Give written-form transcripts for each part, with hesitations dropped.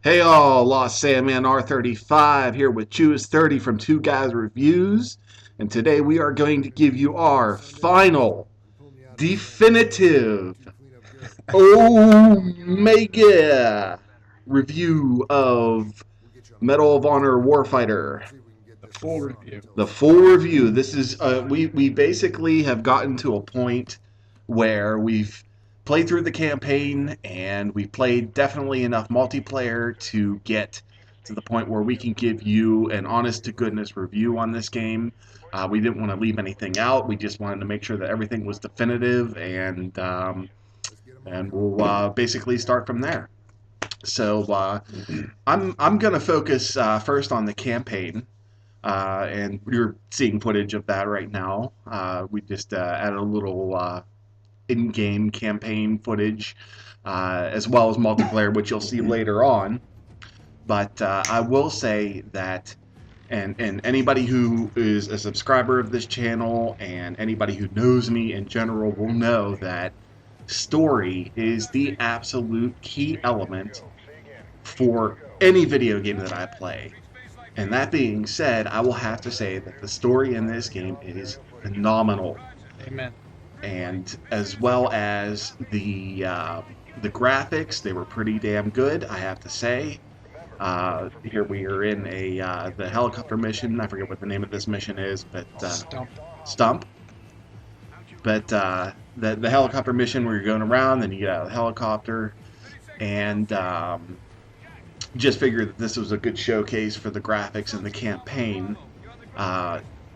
Hey all, Lost Sandman R35 here with Chews30 from Two Guys Reviews, and today we are going to give you our final, definitive, Omega review of Medal of Honor Warfighter. The full review. The full review. This is we basically have gotten to a point where we've played through the campaign and we played definitely enough multiplayer to get to the point where we can give you an honest to goodness review on this game. We didn't want to leave anything out. We just wanted to make sure that everything was definitive, and we'll basically start from there. So I'm gonna focus first on the campaign. And you're seeing footage of that right now. We just added a little in-game campaign footage, as well as multiplayer, which you'll see later on. But I will say that, and anybody who is a subscriber of this channel and anybody who knows me in general will know that story is the absolute key element for any video game that I play. And that being said, I will have to say that the story in this game is phenomenal. Amen. And as well as the graphics, they were pretty damn good, I have to say. Here we are in the helicopter mission. I forget what the name of this mission is, but Stump. But the helicopter mission where you're going around, then you get out of the helicopter, and just figured that this was a good showcase for the graphics and the campaign.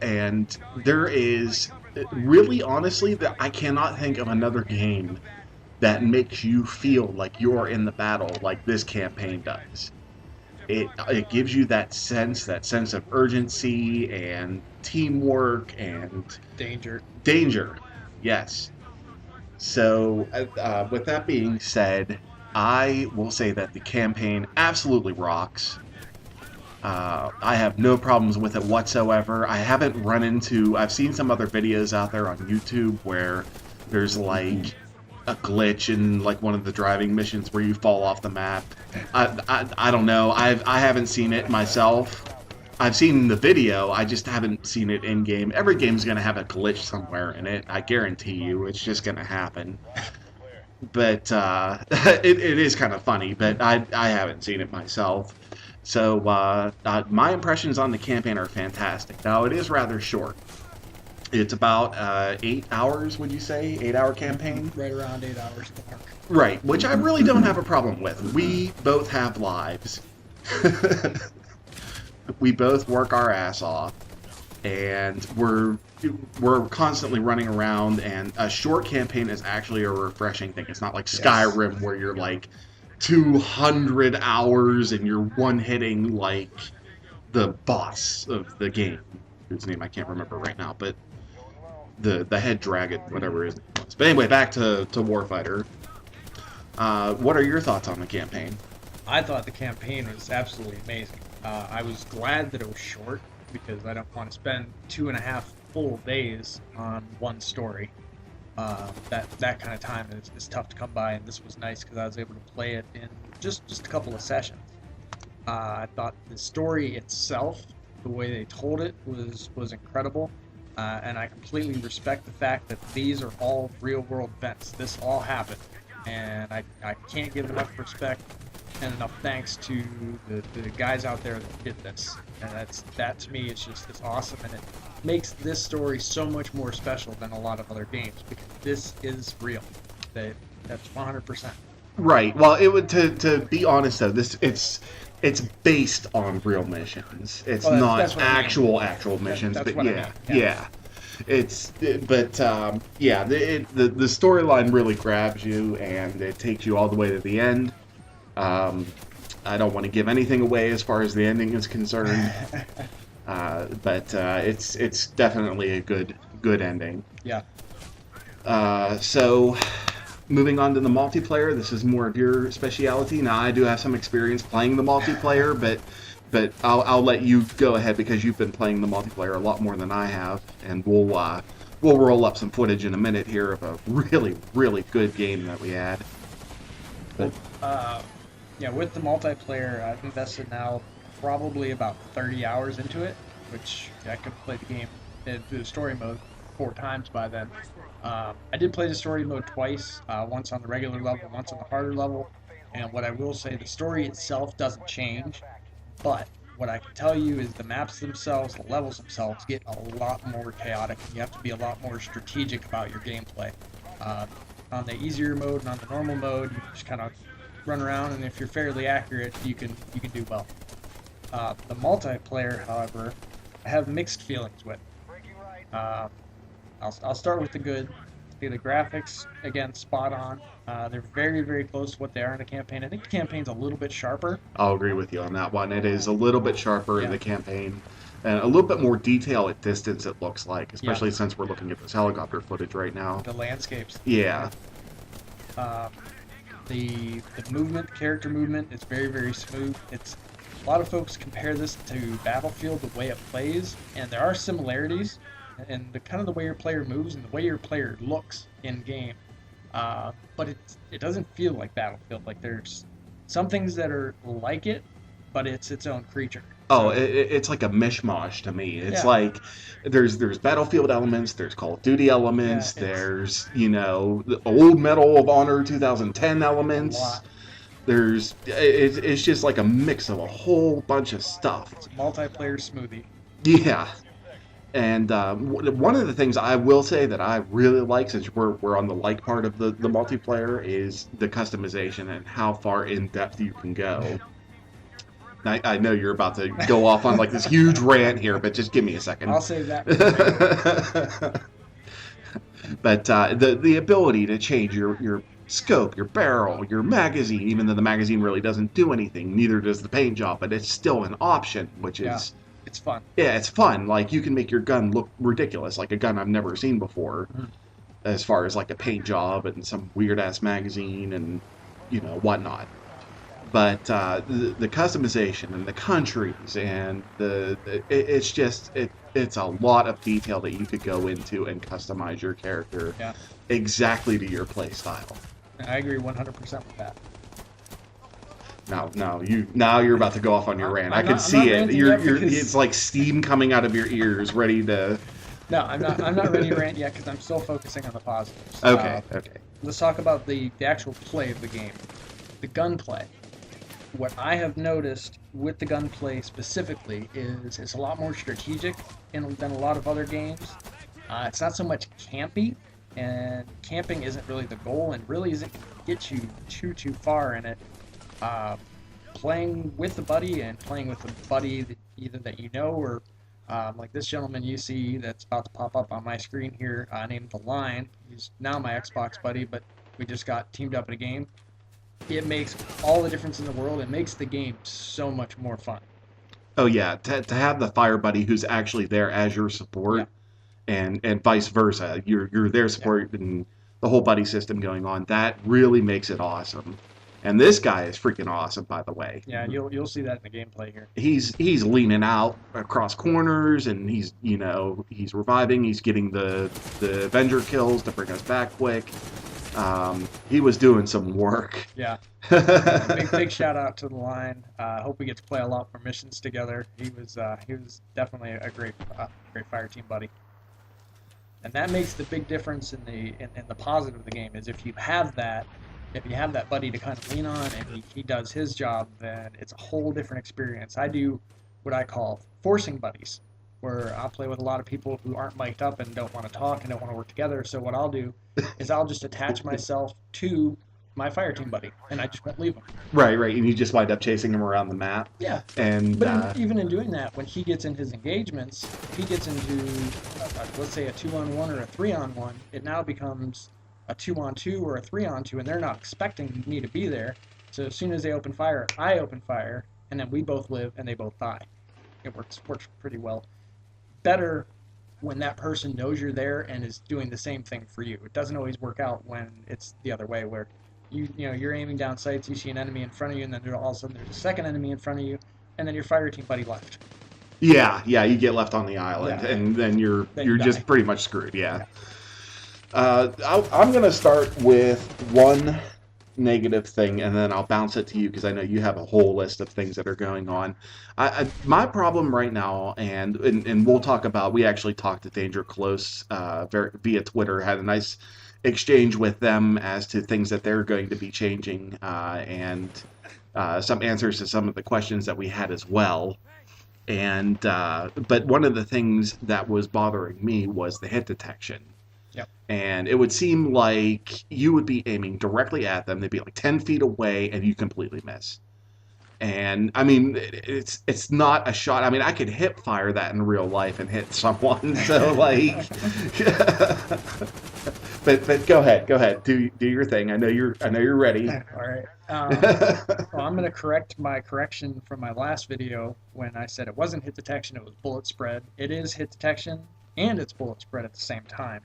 And there is really, honestly, that I cannot think of another game that makes you feel like you're in the battle like this campaign does. It gives you that sense of urgency and teamwork and Danger, yes. So, with that being said, I will say that the campaign absolutely rocks. I have no problems with it whatsoever. I've seen some other videos out there on YouTube where there's like a glitch in like one of the driving missions where you fall off the map. I don't know. I haven't seen it myself. I've seen the video, I just haven't seen it in game. Every game's gonna have a glitch somewhere in it. I guarantee you, it's just gonna happen. But it is kind of funny, but I haven't seen it myself. So my impressions on the campaign are fantastic. Now, it is rather short. It's about 8 hours, would you say? 8-hour campaign? Right around 8 hours to mark. Right, which I really don't have a problem with. We both have lives. We both work our ass off, and we're constantly running around, and a short campaign is actually a refreshing thing. It's not like Skyrim where you're like 200 hours and you're one-hitting like the boss of the game, whose name I can't remember right now, but the head dragon, whatever his name was. But anyway, back to Warfighter. What are your thoughts on the campaign? I thought the campaign was absolutely amazing. I was glad that it was short because I don't want to spend 2.5 full days on one story. That kind of time is tough to come by, and this was nice because I was able to play it in just a couple of sessions. I thought the story itself, the way they told it, was incredible, and I completely respect the fact that these are all real-world events. This all happened, and I can't give enough respect and enough thanks to the guys out there that did this. And that to me is it's awesome, and it makes this story so much more special than a lot of other games because this is real. That's 100%. Right. Well, it would to be honest though, it's based on real missions. It's not that's actual missions, that's but what I mean. Yeah. Yeah, the storyline really grabs you and it takes you all the way to the end. I don't want to give anything away as far as the ending is concerned, but it's definitely a good ending. Yeah. So, moving on to the multiplayer, this is more of your specialty. Now, I do have some experience playing the multiplayer, but I'll let you go ahead because you've been playing the multiplayer a lot more than I have, and we'll roll up some footage in a minute here of a really good game that we had. But, Yeah, with the multiplayer, I've invested now probably about 30 hours into it, which I could play the game through the story mode 4 times by then. I did play the story mode twice, once on the regular level, once on the harder level. And what I will say, the story itself doesn't change, but what I can tell you is the maps themselves, the levels themselves, get a lot more chaotic. You have to be a lot more strategic about your gameplay. Uh, on the easier mode and on the normal mode, you just kind of run around, and if you're fairly accurate, you can do well. The multiplayer, however, I have mixed feelings with. Uh, I'll start with the good. The graphics, again, spot on. They're very, very close to what they are in the campaign. I think the campaign's a little bit sharper. I'll agree with you on that one. It is a little bit sharper in Yeah, the campaign, and a little bit more detail at distance, it looks like, yeah. especially since we're looking at this helicopter footage right now. The landscapes. Yeah. Um, the movement, character movement, is very, very smooth. It's a lot of folks compare this to Battlefield, the way it plays, and there are similarities in the kind of the way your player moves and the way your player looks in game. But it doesn't feel like Battlefield. Like there's some things that are like it, but it's its own creature. Oh, So it's like a mishmash to me. It's yeah, like there's Battlefield elements, there's Call of Duty yeah, elements, it's there's the old Medal of Honor 2010 a elements. lot. It's just like a mix of a whole bunch of stuff. It's a multiplayer smoothie. Yeah. And one of the things I will say that I really like, since we're on the like part of the multiplayer, is the customization and how far in depth you can go. I know you're about to go off on like this huge rant here, but just give me a second. I'll save that for later. But the ability to change your scope, your barrel, your magazine, even though the magazine really doesn't do anything, neither does the paint job, but it's still an option, which Yeah, is, it's fun. yeah, it's fun. Like, you can make your gun look ridiculous, like a gun I've never seen before, Mhm. as far as like a paint job and some weird ass magazine and whatnot. But the customization and the countries and it's just it's a lot of detail that you could go into and customize your character Yeah, exactly to your play style. I agree 100% with that. Now you're about to go off on your rant. I can I'm not see it. ranting You're yet you're because it's like steam coming out of your ears, ready to. no, I'm not ready to rant yet because I'm still focusing on the positives. Okay, okay. Let's talk about the actual play of the game, the gunplay. What I have noticed with the gunplay specifically is it's a lot more strategic than a lot of other games. It's not so much campy, and camping isn't really the goal, and really isn't going to get you too far in it. Uh, Playing with the buddy and playing with a buddy that either that you know or like this gentleman you see that's about to pop up on my screen here, named The Line. He's now my Xbox buddy, but we just got teamed up in a game. It makes all the difference in the world. It makes the game so much more fun. Oh yeah, to have the fire buddy who's actually there as your Yeah, support, and vice versa. You're their yeah, support and the whole buddy system going on. That really makes it awesome. And this guy is freaking awesome, by the way. yeah. You'll see that in the gameplay here. He's leaning out across corners, and he's reviving. He's getting the Avenger kills to bring us back quick. He was doing some work. Yeah, yeah. Big shout out to The Line. Hope we get to play a lot more missions together. He was definitely a great fire team buddy. And that makes the big difference in the positive of the game is if you have that buddy to kind of lean on and he does his job, then it's a whole different experience. I do what I call forcing buddies, where I'll play with a lot of people who aren't mic'd up and don't want to talk and don't want to work together. So what I'll do is I'll just attach myself to my fire team buddy, and I just won't leave him. Right, right, and you just wind up chasing him around the map. Yeah. And But even in doing that, when he gets in his engagements, if he gets into, let's say, a 2-on-1 or a 3-on-1, it now becomes a 2-on-2 or a 3-on-2, and they're not expecting me to be there. So as soon as they open fire, I open fire, and then we both live and they both die. It works pretty well. Better when that person knows you're there and is doing the same thing for you. It doesn't always work out when it's the other way, where you're aiming down sights, you see an enemy in front of you, and then all of a sudden there's a second enemy in front of you, and then your fire team buddy left. yeah, you get left on the island, Yeah. and then you're You just die. pretty much screwed. Yeah. Yeah. I'm gonna start with one negative thing, and then I'll bounce it to you because I know you have a whole list of things that are going on. My problem right now, and we'll talk about. We actually talked to Danger Close via Twitter. Had a nice exchange with them as to things that they're going to be changing, and some answers to some of the questions that we had as well. And but one of the things that was bothering me was the hit detection. Yep. And it would seem like you would be aiming directly at them. They'd be like 10 feet away, and you completely miss. And I mean, it's not a shot. I mean, I could hip fire that in real life and hit someone. So like, but go ahead, do your thing. I know you're ready. All right. Well, I'm going to correct my correction from my last video when I said it wasn't hit detection, it was bullet spread. It is hit detection and it's bullet spread at the same time.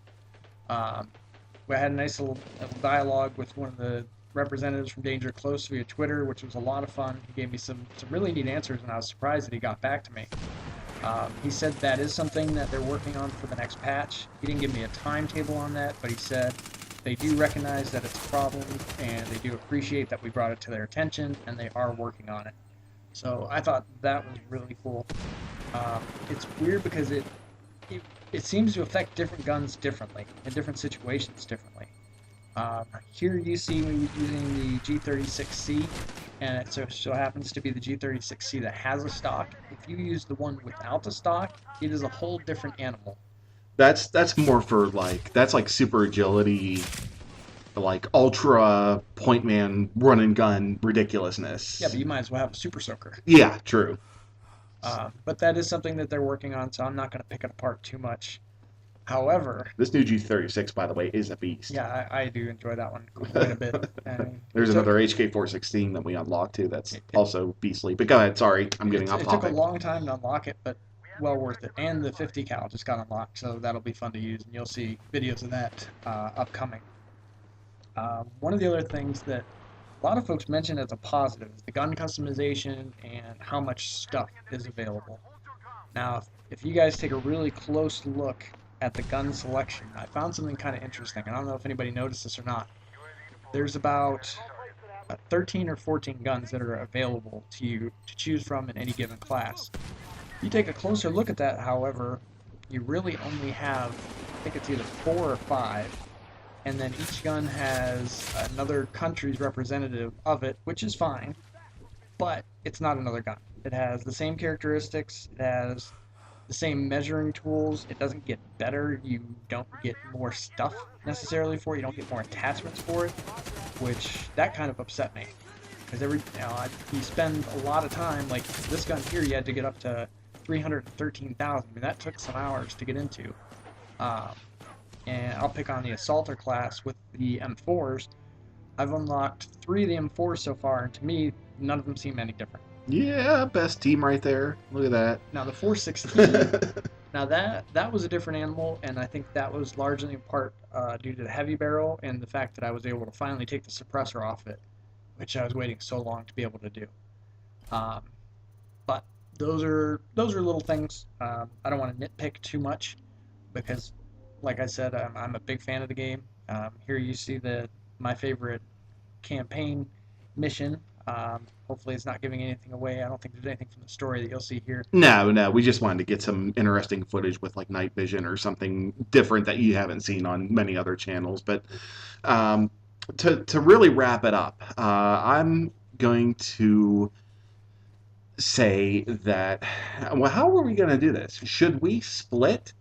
We had a nice little dialogue with one of the representatives from Danger Close via Twitter, which was a lot of fun. He gave me some really neat answers, and I was surprised that he got back to me. He said that is something that they're working on for the next patch. He didn't give me a timetable on that, but he said they do recognize that it's a problem, and they do appreciate that we brought it to their attention, and they are working on it. So I thought that was really cool. It's weird because it seems to affect different guns differently, in different situations differently. Here you see me using the G36C, and it so happens to be the G36C that has a stock. If you use the one without the stock, it is a whole different animal. That's more for that's like super agility, like ultra point man run and gun ridiculousness. Yeah, but you might as well have a super soaker. Yeah, true. But that is something that they're working on, so I'm not going to pick it apart too much. However, this new G36, by the way, is a beast. Yeah, I do enjoy that one quite a bit. And there's another HK416 that we unlocked too. That's also beastly. But go ahead. Sorry, I'm getting off topic. It took a long time to unlock it, but well worth it. And the 50 cal just got unlocked, so that'll be fun to use, and you'll see videos of that upcoming. One of the other things that a lot of folks mention as a positive is the gun customization and how much stuff is available. Now, if you guys take a really close look at the gun selection, I found something kind of interesting. I don't know if anybody noticed this or not. There's about 13 or 14 guns that are available to you to choose from in any given class. If you take a closer look at that, however, you really only have, I think it's either 4 or 5, and then each gun has another country's representative of it, which is fine, but it's not another gun. It has the same characteristics, it has the same measuring tools. It doesn't get better. You don't get more stuff necessarily for it. You don't get more attachments for it, which that kind of upset me. Because you spend a lot of time, like this gun here, you had to get up to 313,000. I mean, that took some hours to get into. And I'll pick on the Assaulter class with the M4s. I've unlocked 3 of the M4s so far, and to me, none of them seem any different. Yeah, best team right there. Look at that. Now the 416, now that was a different animal, and I think that was largely in part due to the heavy barrel and the fact that I was able to finally take the suppressor off it, which I was waiting so long to be able to do. But those are little things. I don't want to nitpick too much because, like I said, I'm a big fan of the game. Here you see my favorite campaign mission. Hopefully it's not giving anything away. I don't think there's anything from the story that you'll see here. No, we just wanted to get some interesting footage with like night vision or something different that you haven't seen on many other channels. But to really wrap it up, I'm going to say that, well, how are we going to do this? Should we split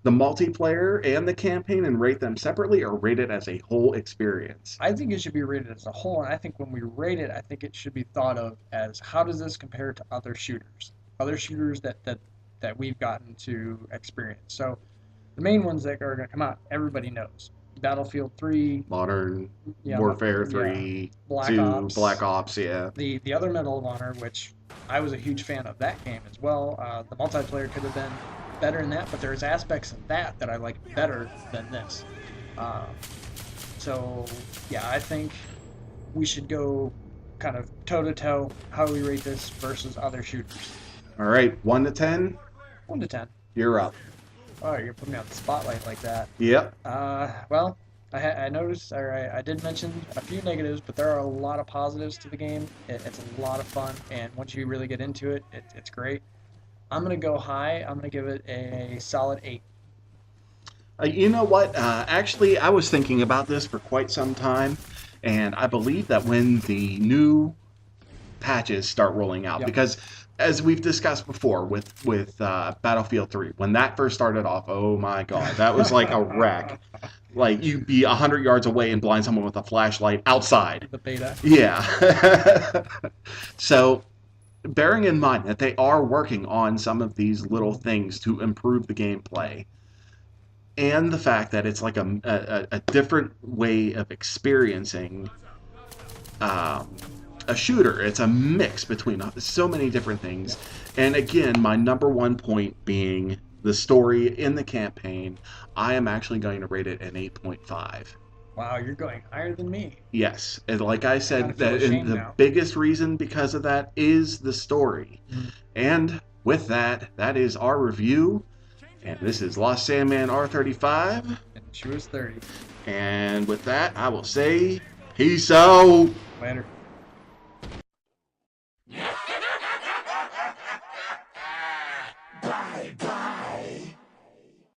the multiplayer and the campaign and rate them separately, or rate it as a whole experience? I think it should be rated as a whole, and I think when we rate it, I think it should be thought of as how does this compare to other shooters that we've gotten to experience. So the main ones that are going to come out, everybody knows. Battlefield 3, Modern Warfare 3, Black Ops, yeah. The other Medal of Honor, which I was a huge fan of that game as well. The multiplayer could have been better in that, but there's aspects of that I like better than this. So yeah, I think we should go kind of toe-to-toe how we rate this versus other shooters. All right, 1 to 10? 1 to 10. You're up. Oh, you're putting me on the spotlight like that. Yep. Well, I noticed, or I did mention a few negatives, but there are a lot of positives to the game. It's a lot of fun, and once you really get into it, it's great. I'm gonna go high. I'm gonna give it a solid 8. You know what? Actually, I was thinking about this for quite some time, and I believe that when the new patches start rolling out, Yep. because as we've discussed before with Battlefield 3, when that first started off, oh my God, that was like a wreck. Like you'd be 100 yards away and blind someone with a flashlight outside. The beta. Yeah. So, bearing in mind that they are working on some of these little things to improve the gameplay, and the fact that it's like a different way of experiencing um, a shooter. It's a mix between so many different things. And again, my number one point being the story in the campaign. I am actually going to rate it an 8.5. Wow, you're going higher than me. Yes, and like I I kind said, of feel and ashamed the now. biggest reason because of that is the story. Mm. And with that, that is our review. And this is Lost Sandman R35. And she was 30. And with that, I will say, peace out. Later.